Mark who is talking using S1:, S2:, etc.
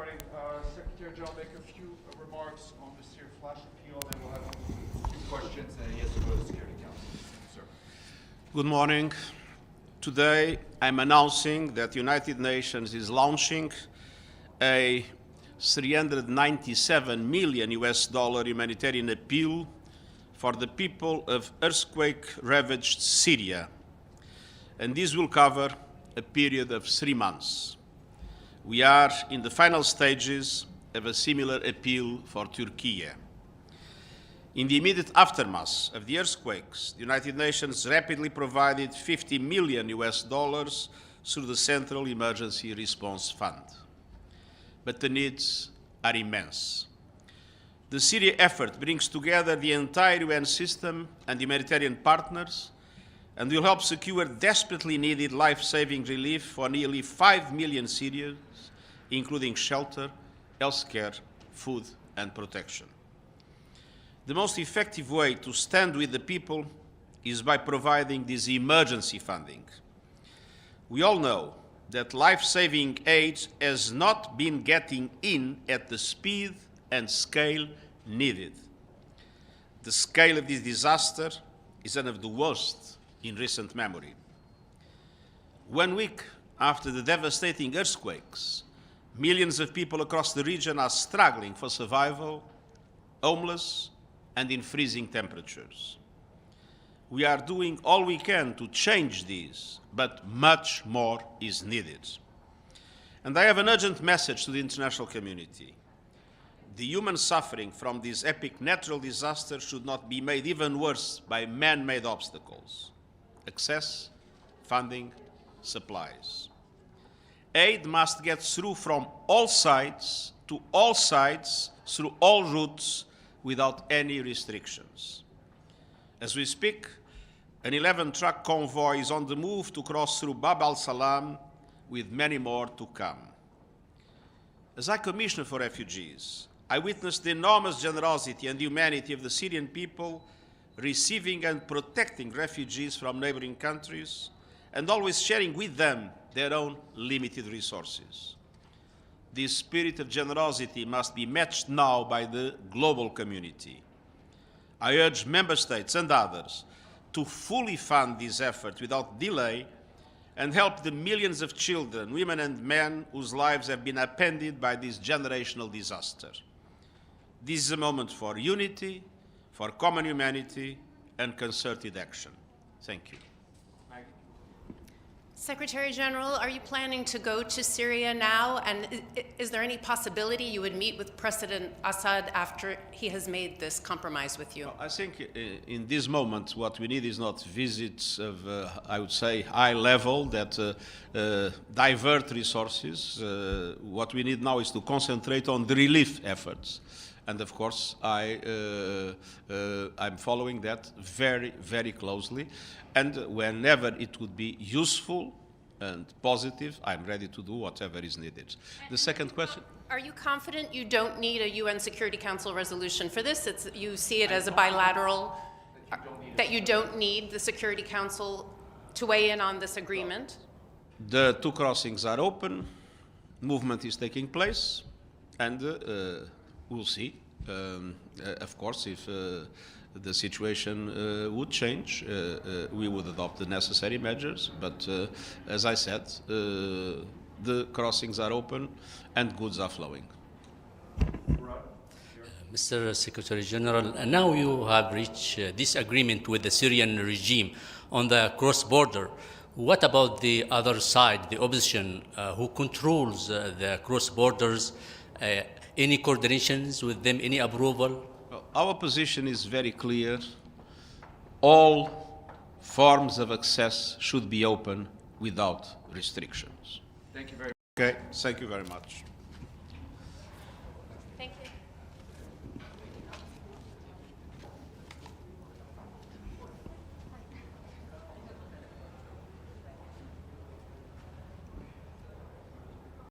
S1: morning. Secretary-General, make a few remarks on the Syria flash appeal, then we'll have a few questions, and he has to go to the Security Council. Sir.
S2: Good morning. Today, I'm announcing that the United Nations is launching a $397 million humanitarian appeal for the people of earthquake-ravaged Syria. And this will cover a period of 3 months. We are in the final stages of a similar appeal for Türkiye. In the immediate aftermath of the earthquakes, the United Nations rapidly provided $50 million through the Central Emergency Response Fund. But the needs are immense. The Syria effort brings together the entire UN system and humanitarian partners and will help secure desperately needed life-saving relief for nearly 5 million Syrians, including shelter, healthcare, food, and protection. The most effective way to stand with the people is by providing this emergency funding. We all know that life-saving aid has not been getting in at the speed and scale needed. The scale of this disaster is one of the worst in recent memory. 1 week after the devastating earthquakes, millions of people across the region are struggling for survival, homeless, and in freezing temperatures. We are doing all we can to change this, but much more is needed. And I have an urgent message to the international community. The human suffering from this epic natural disaster should not be made even worse by man-made obstacles. Access, funding, supplies. Aid must get through from all sides to all sides through all routes without any restrictions. As we speak, an 11-truck convoy is on the move to cross through Bab al-Salam, with many more to come. As High Commissioner for Refugees, I witnessed the enormous generosity and humanity of the Syrian people receiving and protecting refugees from neighboring countries, and always sharing with them their own limited resources. This spirit of generosity must be matched now by the global community. I urge Member States and others to fully fund this effort without delay and help the millions of children, women and men whose lives have been upended by this generational disaster. This is a moment for unity, for common humanity, and concerted action. Thank you.
S3: Secretary-General, are you planning to go to Syria now? And is there any possibility you would meet with President Assad after he has made this compromise with you?
S2: I think in this moment what we need is not visits of, I would say, high level that divert resources. What we need now is to concentrate on the relief efforts. And of course, I'm following that very, very closely. And whenever it would be useful and positive, I'm ready to do whatever is needed. The second question?
S3: Are you confident you don't need a UN Security Council resolution for this? You see it as a bilateral, that you don't need the Security Council to weigh in on this agreement?
S2: The 2 crossings are open, movement is taking place, and we'll see. Of course, if the situation would change, we would adopt the necessary measures. But as I said, the crossings are open and goods are flowing.
S4: Mr. Secretary-General, now you have reached this agreement with the Syrian regime on the cross-border. What about the other side, the opposition, who controls the cross-borders? Any coordinations with them, any approval?
S2: Well, our position is very clear. All forms of access should be open without restrictions.
S1: Thank you very much.
S2: Okay, thank you very much.
S3: Thank you.